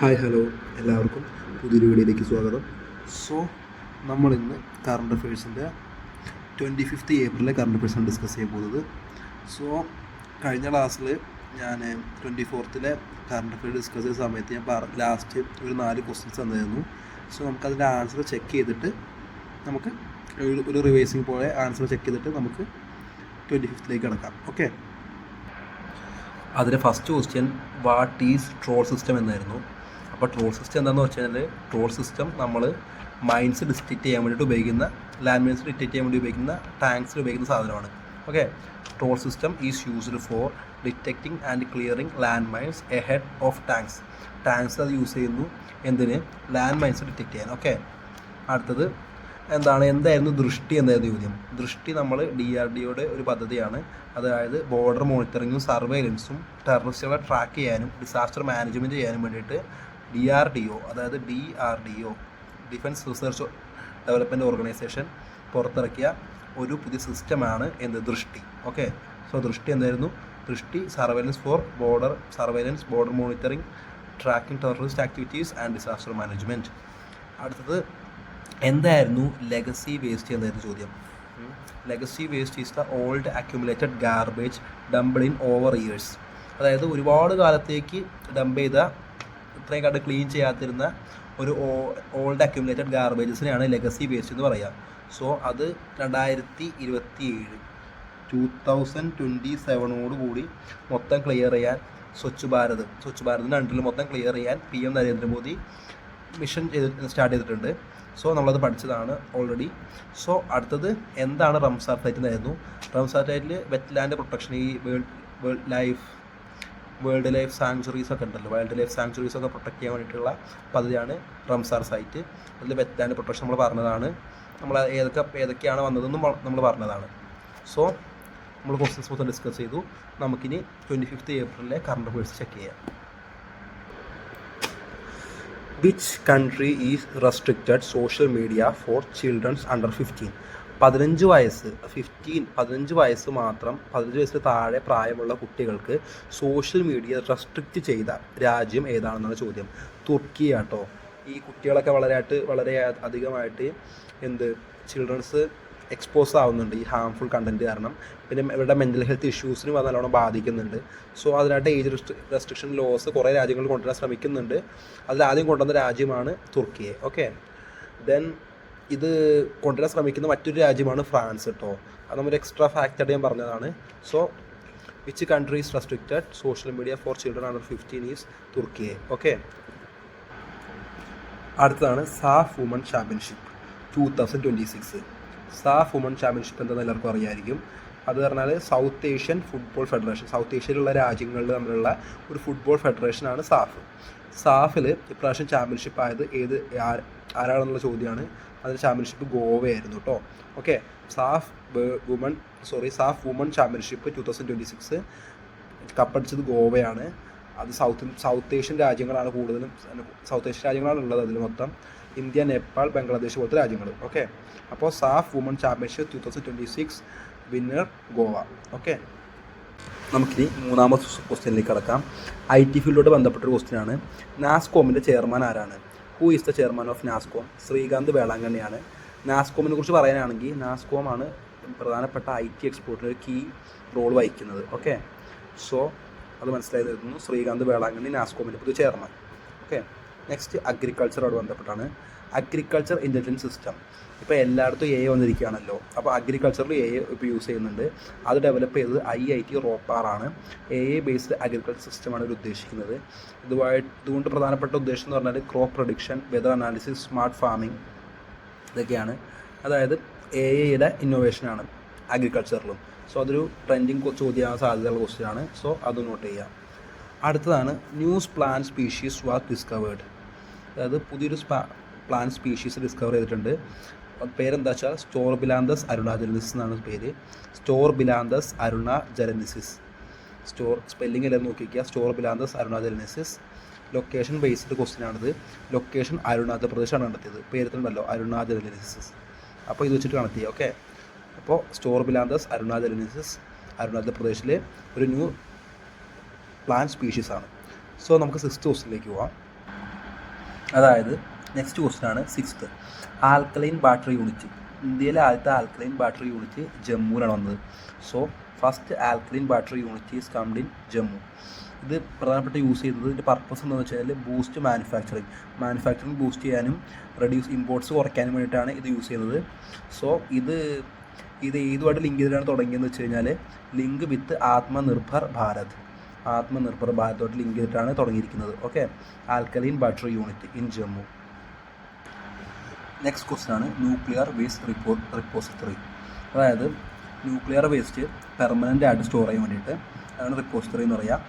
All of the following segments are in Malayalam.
ഹായ് ഹലോ എല്ലാവർക്കും പുതിയൊരു വീഡിയോയിലേക്ക് സ്വാഗതം. സോ നമ്മളിന്ന് കറണ്ട് അഫയേഴ്സിൻ്റെ 25 ഏപ്രിലെ കറണ്ട് അഫയേഴ്സാണ് ഡിസ്കസ് ചെയ്യാൻ പോകുന്നത്. സോ കഴിഞ്ഞ ക്ലാസ്സിൽ ഞാൻ 24 കറണ്ട് അഫയേഴ്സ് ഡിസ്കസ് ചെയ്ത സമയത്ത് ഞാൻ ലാസ്റ്റ് ഒരു 4 ക്വസ്റ്റ്യൻസ് തന്നിരുന്നു. സോ നമുക്കതിൻ്റെ ആൻസർ ചെക്ക് ചെയ്തിട്ട് നമുക്ക് ഒരു റിവൈസിങ് പോലെ ആൻസർ ചെക്ക് ചെയ്തിട്ട് നമുക്ക് 25 കിടക്കാം. ഓക്കെ, അതിൻ്റെ first question what is troll system എന്നായിരുന്നു. അപ്പോൾ ട്രോൾ സിസ്റ്റം എന്താണെന്ന് വെച്ച് കഴിഞ്ഞാൽ ട്രോൾ സിസ്റ്റം നമ്മൾ മൈൻസ് ഡിറ്റക്റ്റ് ചെയ്യാൻ വേണ്ടിയിട്ട് ഉപയോഗിക്കുന്ന ലാൻഡ് മൈൻസ് ഡിറ്റക്റ്റ് ചെയ്യാൻ വേണ്ടി ഉപയോഗിക്കുന്ന ടാങ്ക്സിൽ ഉപയോഗിക്കുന്ന സാധനമാണ്. Okay, trawl system is used for detecting and clearing land mines ahead of tanks അത് യൂസ് ചെയ്യുന്നു എന്തിന്? ലാൻഡ് മൈൻസ് ഡിറ്റക്റ്റ് ചെയ്യാൻ. ഓക്കെ, അടുത്തത് എന്തായിരുന്നു ദൃഷ്ടി എന്തായിരുന്നു ചോദ്യം. ദൃഷ്ടി നമ്മൾ DRDOയുടെ ഒരു പദ്ധതിയാണ്. അതായത് ബോർഡർ മോണിറ്ററിങ്ങും സർവൈലൻസും ടെററിസ്റ്റുകളെ ട്രാക്ക് ചെയ്യാനും ഡിസാസ്റ്റർ മാനേജ്മെൻറ്റ് ചെയ്യാനും വേണ്ടിയിട്ട് DRDO അതായത് DRDO defence research development organisation പുറത്തിറക്കിയ ഒരു പുതിയ സിസ്റ്റമാണ് ദൃഷ്ടി. ഓക്കെ, സോ ദൃഷ്ടി എന്തായിരുന്നു? Drishti surveillance border monitoring, tracking terrorist activities and disaster management. അടുത്തത് എന്തായിരുന്നു ലെഗസി വേസ്റ്റ് എന്തായിരുന്നു ചോദ്യം. Legacy waste is the old accumulated garbage dumped in over years. അതായത് ഒരുപാട് കാലത്തേക്ക് ഡംപ് ചെയ്ത ഇത്രയും കണ്ട് ക്ലീൻ ചെയ്യാത്തിരുന്ന ഒരു ഓൾഡ് അക്യുമുലേറ്റഡ് ഗാർബേജസിനെയാണ് ലെഗസി വേസ്റ്റ് എന്ന് പറയുക. സോ അത് 2027 കൂടി മൊത്തം ക്ലിയർ ചെയ്യാൻ സ്വച്ഛ് ഭാരതിൻ്റെ അണ്ടറിൽ മൊത്തം ക്ലിയർ ചെയ്യാൻ PM നരേന്ദ്രമോദി മിഷൻ സ്റ്റാർട്ട് ചെയ്തിട്ടുണ്ട്. സോ നമ്മളത് പഠിച്ചതാണ് ഓൾറെഡി. സോ അടുത്തത് എന്താണ് റംസാർ സൈറ്റ് എന്നായിരുന്നു. റംസാർ സൈറ്റിൽ വെറ്റ്ലാൻഡ് പ്രൊട്ടക്ഷൻ, ഈ വേൾഡ് ലൈഫ് സാങ്ച്വറീസ് ഒക്കെ ഉണ്ടല്ലോ, വൈൽഡ് ലൈഫ് സാങ്ച്വറീസ് ഒക്കെ പ്രൊട്ടക്ട് ചെയ്യാൻ വേണ്ടിയിട്ടുള്ള പദ്ധതിയാണ് റംസാർ സൈറ്റ്. അതിൽ വെറ്റ്ലാൻഡ് പ്രൊട്ടക്ഷൻ നമ്മൾ പറഞ്ഞതാണ്. നമ്മൾ ഏതൊക്കെയാണ് വന്നതെന്നും നമ്മൾ പറഞ്ഞതാണ്. സോ നമ്മൾ ക്വസ്റ്റ്യൻസ് മൊത്തം ഡിസ്കസ് ചെയ്തു. നമുക്കിനി 25 ഏപ്രിലെ കറണ്ട് അഫയേഴ്സ് ചെക്ക് ചെയ്യാം. Which country is restricted social media four children's under 15? 15 വയസ്സ് മാത്രം, 15 വയസ്സിന് താഴെ പ്രായമുള്ള കുട്ടികൾക്ക് സോഷ്യൽ മീഡിയ റെസ്ട്രിക്റ്റ് ചെയ്ത രാജ്യം ഏതാണെന്നാണ് ചോദ്യം. തുർക്കിയാട്ടോ. ഈ കുട്ടികളൊക്കെ വളരെ അധികമായിട്ട് ചിൽഡ്രൻസ് എക്സ്പോസ് ആവുന്നുണ്ട് ഈ ഹാംഫുൾ കണ്ടൻറ്റ് കാരണം. പിന്നെ ഇവരുടെ മെൻ്റൽ ഹെൽത്ത് ഇഷ്യൂസിനും അത് നല്ലോണം ബാധിക്കുന്നുണ്ട്. സോ അതിനായിട്ട് ഏജ് റെസ്ട്രിക്ഷൻ ലോസ് കുറേ രാജ്യങ്ങൾ കൊണ്ടുവരാൻ ശ്രമിക്കുന്നുണ്ട്. അതിലാദ്യം കൊണ്ടുവന്ന രാജ്യമാണ് തുർക്കിയെ. ഓക്കെ, ദെൻ ഇത് കൊണ്ടുവരാൻ ശ്രമിക്കുന്ന മറ്റൊരു രാജ്യമാണ് ഫ്രാൻസ് കേട്ടോ. അത് നമ്മളൊരു എക്സ്ട്രാ ഫാക്റ്റായിട്ട് ഞാൻ പറഞ്ഞതാണ്. So which country is restricted social media for children under 15 is Turkiye. Okay, അടുത്തതാണ് SAFF woman championship 2026. SAFF woman championship എന്താണെന്ന് എല്ലാവർക്കും അറിയാമായിരിക്കും. അത് പറഞ്ഞാൽ South Asian football federation, South ഏഷ്യയിലുള്ള രാജ്യങ്ങളിൽ തമ്മിലുള്ള ഒരു ഫുട്ബോൾ ഫെഡറേഷനാണ് സാഫ്. സാഫിൽ ഇപ്രാവശ്യം ചാമ്പ്യൻഷിപ്പ് ആയത് ആരാണെന്നുള്ള ചോദ്യമാണ്. അതിന് ചാമ്പ്യൻഷിപ്പ് ഗോവയായിരുന്നു കേട്ടോ. ഓക്കെ, സാഫ് വുമൺ ചാമ്പ്യൻഷിപ്പ് 2026 കപ്പടിച്ചത് ഗോവയാണ്. അത് സൗത്ത് ഏഷ്യൻ രാജ്യങ്ങളാണ് കൂടുതലും, സൗത്ത് ഏഷ്യൻ രാജ്യങ്ങളാണ് ഉള്ളത്. അതിൽ മൊത്തം ഇന്ത്യ, നേപ്പാൾ, ബംഗ്ലാദേശ് പോലത്തെ രാജ്യങ്ങൾ. ഓക്കെ, അപ്പോൾ SAFF woman championship 2026 winner Goa. Okay, നമുക്കിനി മൂന്നാമത്തെ ക്വസ്റ്റ്യനിലേക്ക് കടക്കാം. IT ഫീൽഡോട് ബന്ധപ്പെട്ടൊരു ക്വസ്റ്റ്യനാണ്. നാസ്കോമിൻ്റെ ചെയർമാൻ ആരാണ്? Who is the chairman of NASSCOM? Srikanth വേളാങ്കണ്ണിയാണ്. നാസ്കോമിനെ കുറിച്ച് പറയാനാണെങ്കിൽ നാസ്കോമാണ് പ്രധാനപ്പെട്ട IT എക്സ്പോർട്ടിന് ഒരു കീ റോൾ വഹിക്കുന്നത്. ഓക്കെ, സോ അത് മനസ്സിലായി തരുന്നു. ശ്രീകാന്ത് വേളാങ്കണ്ണി നാസ്കോമിൻ്റെ പുതിയ ചെയർമാൻ. ഓക്കെ, നെക്സ്റ്റ് അഗ്രികൾച്ചറോട് ബന്ധപ്പെട്ടാണ്. അഗ്രികൾച്ചർ ഇൻ്റലിജൻസ് സിസ്റ്റം ഇപ്പോൾ എല്ലായിടത്തും AI വന്നിരിക്കുകയാണല്ലോ. അപ്പോൾ അഗ്രികൾച്ചറിൽ AI ഇപ്പോൾ യൂസ് ചെയ്യുന്നുണ്ട്. അത് ഡെവലപ്പ് ചെയ്തത് IIT റോപ്പാറാണ്. AI ബേസ്ഡ് അഗ്രികൾച്ചർ സിസ്റ്റമാണ് ഇവർ ഉദ്ദേശിക്കുന്നത്. ഇതുകൊണ്ട് പ്രധാനപ്പെട്ട ഉദ്ദേശം എന്ന് പറഞ്ഞാൽ crop prediction, weather analysis, smart farming ഇതൊക്കെയാണ്. അതായത് AIയുടെ ഇന്നോവേഷനാണ് അഗ്രികൾച്ചറിലും. സോ അതൊരു ട്രെൻഡിങ് ചോദ്യമാകാൻ സാധ്യതയുള്ള ക്വസ്റ്റ്യനാണ്. സോ അത് നോട്ട് ചെയ്യാം. അടുത്തതാണ് news plant species was discovered. അതായത് പുതിയൊരു പ്ലാന്റ് സ്പീഷീസ് ഡിസ്കവർ ചെയ്തിട്ടുണ്ട്. പേരെന്താ വെച്ചാൽ സ്റ്റോർബിലാന്തസ് അരുണാജലനിസിസ് എന്നാണ് പേര്. സ്റ്റോർബിലാന്തസ് അരുണാജലനിസിസ്. സ്പെല്ലിംഗ് എല്ലാം നോക്കിക്കുക. Strobilanthes arunachalensis. ലൊക്കേഷൻ ബേസ്ഡ് ക്വസ്റ്റ്യനാണിത്. ലൊക്കേഷൻ അരുണാചൽ പ്രദേശാണ് കണ്ടെത്തിയത്. പേരിട്ടുണ്ടല്ലോ അരുണാജലനിസിസ്. അപ്പോൾ ഇത് വെച്ചിട്ട് കണക്ട് ചെയ്യുക. ഓക്കെ, അപ്പോൾ സ്റ്റോർബിലാന്തസ് അരുണാജലനിസിസ് അരുണാചൽ പ്രദേശിലെ ഒരു ന്യൂ പ്ലാന്റ് സ്പീഷീസാണ്. സോ നമുക്ക് 6th ക്വസ്റ്റ്യനിലേക്ക് പോവാം. അതായത് നെക്സ്റ്റ് ക്വസ്റ്റ്യൻ ആണ് 6th. Alkaline battery unit. ഇന്ത്യയിലെ ആദ്യത്തെ ആൽക്കലൈൻ ബാറ്ററി യൂണിറ്റ് ജമ്മുവിലാണ് വന്നത്. So first alkaline battery unit is കംഡ് in Jammu. ഇത് പ്രധാനപ്പെട്ട യൂസ് ചെയ്യുന്നത് ഇതിൻ്റെ പർപ്പസ് എന്താണെന്ന് വെച്ചാൽ ബൂസ്റ്റ് മാനുഫാക്ചറിങ് ബൂസ്റ്റ് ചെയ്യാനും റെഡ്യൂസ് ഇമ്പോർട്ട്സ് കുറയ്ക്കാനും വേണ്ടിയിട്ടാണ് ഇത് യൂസ് ചെയ്യുന്നത്. സോ ഇത് ഏതുമായിട്ട് ലിങ്ക് ചെയ്തിട്ടാണ് തുടങ്ങിയതെന്ന് വെച്ച് കഴിഞ്ഞാൽ ലിങ്ക് വിത്ത് ആത്മനിർഭർ ഭാരതോട്ട് ലിങ്ക് ചെയ്തിട്ടാണ് തുടങ്ങിയിരിക്കുന്നത്. Okay, alkaline battery unit in Jammu. Next question ആണ് ന്യൂക്ലിയർ വേസ്റ്റ് റിപ്പോസിറ്ററി. അതായത് ന്യൂക്ലിയർ വേസ്റ്റ് പെർമനൻ്റ് ആയിട്ട് സ്റ്റോർ ചെയ്യാൻ വേണ്ടിയിട്ട് അതാണ് റിപ്പോസിറ്ററി എന്ന് പറയുക.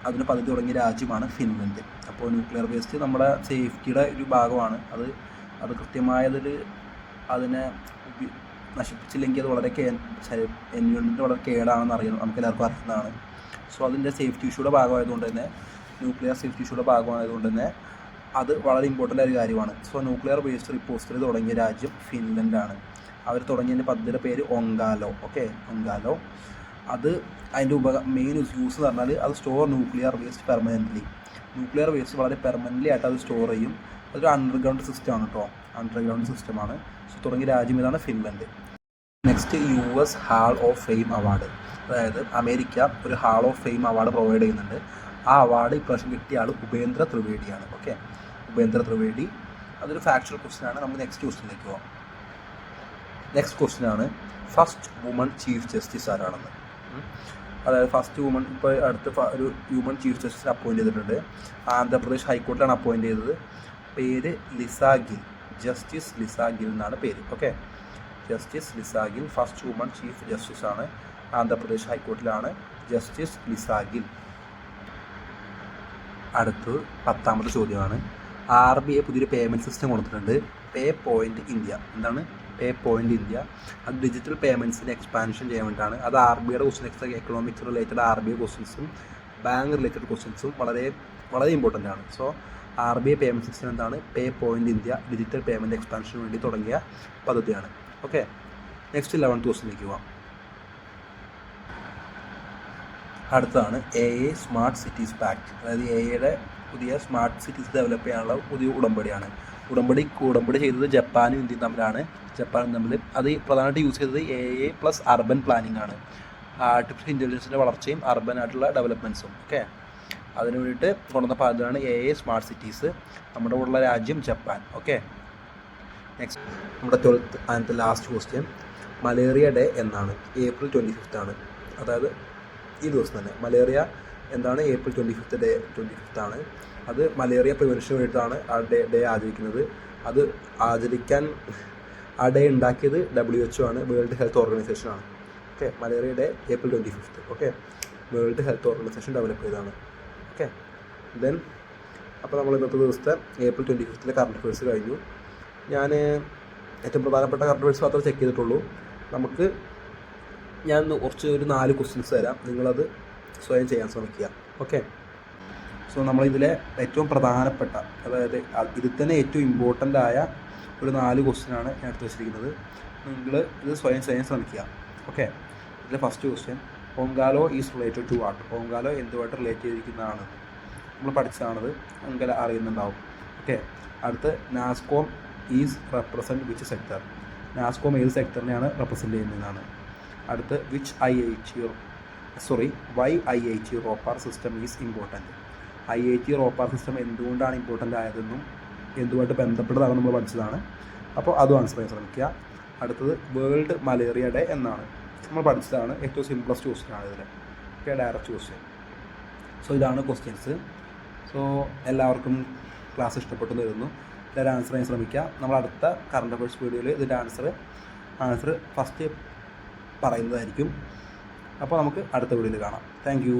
അതിന് പദ്ധതി തുടങ്ങിയ രാജ്യമാണ് ഫിൻലൻഡ്. അപ്പോൾ ന്യൂക്ലിയർ വേസ്റ്റ് നമ്മുടെ സേഫ്റ്റിയുടെ ഒരു ഭാഗമാണ്. അത് കൃത്യമായതിൽ അതിനെ നശിപ്പിച്ചില്ലെങ്കിൽ അത് വളരെ എൻവയോൺമെൻറ്റ് വളരെ കേടാണെന്ന് നമുക്ക് എല്ലാവർക്കും അറിയുന്നതാണ്. സോ അതിൻ്റെ സേഫ്റ്റി ഇഷ്യൂയുടെ ഭാഗമായതുകൊണ്ട് തന്നെ ന്യൂക്ലിയർ സേഫ്റ്റി ഇഷ്യൂയുടെ ഭാഗമായതുകൊണ്ട് തന്നെ അത് വളരെ ഇമ്പോർട്ടൻ്റ് ആയ കാര്യമാണ്. സോ ന്യൂക്ലിയർ വേസ്റ്റ് റിപ്പോസിറ്ററി തുടങ്ങിയ രാജ്യം ഫിൻലൻഡാണ്. അവർ തുടങ്ങിയതിൻ്റെ പദ്ധതിയുടെ പേര് ഒങ്കാലോ. ഓക്കെ, ഒങ്കാലോ. അത് അതിൻ്റെ മെയിൻ യൂസ് എന്ന് പറഞ്ഞാൽ അത് store nuclear waste permanently. Nuclear waste വളരെ പെർമനൻ്റ്ലി ആയിട്ട് അത് സ്റ്റോർ ചെയ്യും. അതൊരു അണ്ടർഗ്രൗണ്ട് സിസ്റ്റമാണ് കേട്ടോ, അണ്ടർഗ്രൗണ്ട് സിസ്റ്റമാണ്. സോ തുടങ്ങിയ രാജ്യം ഇതാണ് Finland. Next US hall of fame award. അതായത് അമേരിക്ക ഒരു hall of fame award provide ചെയ്യുന്നുണ്ട്. ആ അവാർഡ് ഇപ്രാവശ്യം കിട്ടിയ ആൾ ഉപേന്ദ്ര ത്രിവേദിയാണ്. ഓക്കെ, ഉപേന്ദ്ര ത്രിവേദി. അതൊരു ഫാക്ച്വൽ ക്വസ്റ്റ്യൻ ആണ്. നമുക്ക് നെക്സ്റ്റ് ക്വസ്റ്റ്യനിലേക്ക് പോകാം. നെക്സ്റ്റ് ക്വസ്റ്റ്യൻ ആണ് ഫസ്റ്റ് വുമൺ ചീഫ് ജസ്റ്റിസ് ആരാണെന്ന്. അതായത് ഫസ്റ്റ് വുമൺ ഇപ്പോൾ അടുത്ത് ഒരു ഹ്യൂമൻ ചീഫ് ജസ്റ്റിസ് അപ്പോയിൻറ്റ് ചെയ്തിട്ടുണ്ട്. ആന്ധ്രാപ്രദേശ് ഹൈക്കോർട്ടിലാണ് അപ്പോയിൻറ്റ് ചെയ്തത്. പേര് ലിസാ ഗിൽ, ജസ്റ്റിസ് ലിസാ ഗിൽ എന്നാണ് പേര്. Okay, justice Lisa Gill first woman chief justice ആണ്. ആന്ധ്രാപ്രദേശ് ഹൈക്കോർട്ടിലാണ് ജസ്റ്റിസ് ലിസാ ഗിൽ. അടുത്ത് 10ാമത്തെ ചോദ്യമാണ്. RBI പുതിയൊരു പേയ്മെൻറ്റ് സിസ്റ്റം കൊടുത്തിട്ടുണ്ട്, പേ പോയിൻറ്റ് ഇന്ത്യ. എന്താണ് പേ പോയിൻറ്റ് ഇന്ത്യ? അത് ഡിജിറ്റൽ പേയ്മെൻറ്റ്സിന് എക്സ്പാൻഷൻ ചെയ്യാൻ വേണ്ടിയിട്ടാണ്. അത് RBIയുടെ ക്വസ്റ്റ്യൻസ്, എക്കണോമിക്സ് റിലേറ്റഡ് RBI ക്വസ്റ്റ്യൻസും ബാങ്ക് റിലേറ്റഡ് ക്വസ്റ്റ്യൻസും വളരെ വളരെ ഇമ്പോർട്ടൻ്റ് ആണ്. സോ RBI പേയ്മെൻറ്റ് സിസ്റ്റം എന്താണ്? പേ പോയിൻറ്റ് ഇന്ത്യ ഡിജിറ്റൽ പേയ്മെൻറ്റ് എക്സ്പാൻഷന് വേണ്ടി തുടങ്ങിയ പദ്ധതിയാണ്. ഓക്കെ, നെക്സ്റ്റ് 11th ക്വസ്റ്റ്യനിലേക്ക് പോവാം. അടുത്താണ് AA സ്മാർട്ട് സിറ്റീസ് പാക്ട്. അതായത് AAയുടെ പുതിയ സ്മാർട്ട് സിറ്റീസ് ഡെവലപ്പ് ചെയ്യാനുള്ള പുതിയ ഉടമ്പടിയാണ്. ഉടമ്പടി ചെയ്തത് ജപ്പാനും ഇന്ത്യയും തമ്മിലാണ്. അത് പ്രധാനമായിട്ട് യൂസ് ചെയ്തത് AA പ്ലസ് അർബൻ പ്ലാനിംഗ് ആണ്. ആർട്ടിഫിഷ്യൽ ഇൻ്റലിജൻസിൻ്റെ വളർച്ചയും അർബൻ ആയിട്ടുള്ള ഡെവലപ്മെൻറ്റ്സും. ഓക്കെ, അതിന് വേണ്ടിയിട്ട് കൊണ്ടുവന്ന പദ്ധതിയാണ് AA സ്മാർട്ട് സിറ്റീസ്. നമ്മുടെ കൂടെയുള്ള രാജ്യം ജപ്പാൻ. ഓക്കെ, നെക്സ്റ്റ് നമ്മുടെ 12th and last question. Malaria day എന്നാണ്? April 25th ആണ്. അതായത് ഈ ദിവസം തന്നെ മലേറിയ എന്താണ്? April 25th ആണ്. അത് മലേറിയ പ്രിവെൻഷന് വേണ്ടിയിട്ടാണ് ആ ഡേ ആചരിക്കുന്നത്. അത് ആചരിക്കാൻ ആ ഡേ ഉണ്ടാക്കിയത് WHO ആണ്, വേൾഡ് ഹെൽത്ത് ഓർഗനൈസേഷൻ ആണ്. Okay, malaria day April 25th. Okay, world health organisation develop ചെയ്തതാണ്. ഓക്കെ, ദെൻ അപ്പോൾ നമ്മൾ ഇന്നത്തെ ദിവസത്തെ April 25th കറണ്ട് അഫയേഴ്സ് കഴിഞ്ഞു. ഞാൻ ഏറ്റവും പ്രധാനപ്പെട്ട കറണ്ട് അഫയേഴ്സ് മാത്രമേ ചെക്ക് ചെയ്തിട്ടുള്ളൂ. ഞാൻ ഒരു 4 ക്വസ്റ്റ്യൻസ് തരാം, നിങ്ങളത് സ്വയം ചെയ്യാൻ ശ്രമിക്കുക. ഓക്കെ, സോ നമ്മളിതിലെ ഏറ്റവും പ്രധാനപ്പെട്ട, അതായത് ഇതിൽ തന്നെ ഏറ്റവും ഇമ്പോർട്ടൻ്റ് ആയ ഒരു 4 ക്വസ്റ്റ്യനാണ് ഞാൻ എടുത്ത് വെച്ചിരിക്കുന്നത്. നിങ്ങൾ ഇത് സ്വയം ചെയ്യാൻ ശ്രമിക്കുക. ഓക്കെ, ഇതിലെ first question, Onkalo is related to what? Onkalo എന്തുമായിട്ട് റിലേറ്റ് ചെയ്തിരിക്കുന്നതാണ്? നമ്മൾ പഠിച്ചതാണത്, ഒങ്കാല അറിയുന്നുണ്ടാവും. ഓക്കെ, അടുത്ത് NASSCOM is represent which sector? നാസ്കോം ഏത് സെക്ടറിനെയാണ് റെപ്രസെൻറ്റ് ചെയ്യുന്നതാണ്? അടുത്ത് why IIT Ropar system is important? IIT Ropar system എന്തുകൊണ്ടാണ് ഇമ്പോർട്ടൻ്റ് ആയതെന്നും എന്തുമായിട്ട് ബന്ധപ്പെട്ടതാണ് നമ്മൾ പഠിച്ചതാണ്. അപ്പോൾ അതും ആൻസർ ചെയ്യാൻ ശ്രമിക്കുക. അടുത്തത് വേൾഡ് മലേറിയ ഡേ എന്നാണ്? നമ്മൾ പഠിച്ചതാണ്. ഏറ്റവും സിംപ്ലസ്റ്റ് ക്വസ്റ്റ്യൻ ആണ് ഇതിൽ. Okay, direct question. സോ ഇതാണ് ക്വസ്റ്റ്യൻസ്. സോ എല്ലാവർക്കും ക്ലാസ് ഇഷ്ടപ്പെട്ടു തരുന്നു. ഇതിൻ്റെ ആൻസർ ചെയ്യാൻ ശ്രമിക്കുക. നമ്മൾ അടുത്ത കറണ്ട് അഫയേഴ്സ് വീഡിയോയിൽ ഇതിൻ്റെ ആൻസർ ഫസ്റ്റ് പറയുന്നതായിരിക്കും. അപ്പോൾ നമുക്ക് അടുത്ത വീഡിയോയിൽ കാണാം. Thank you.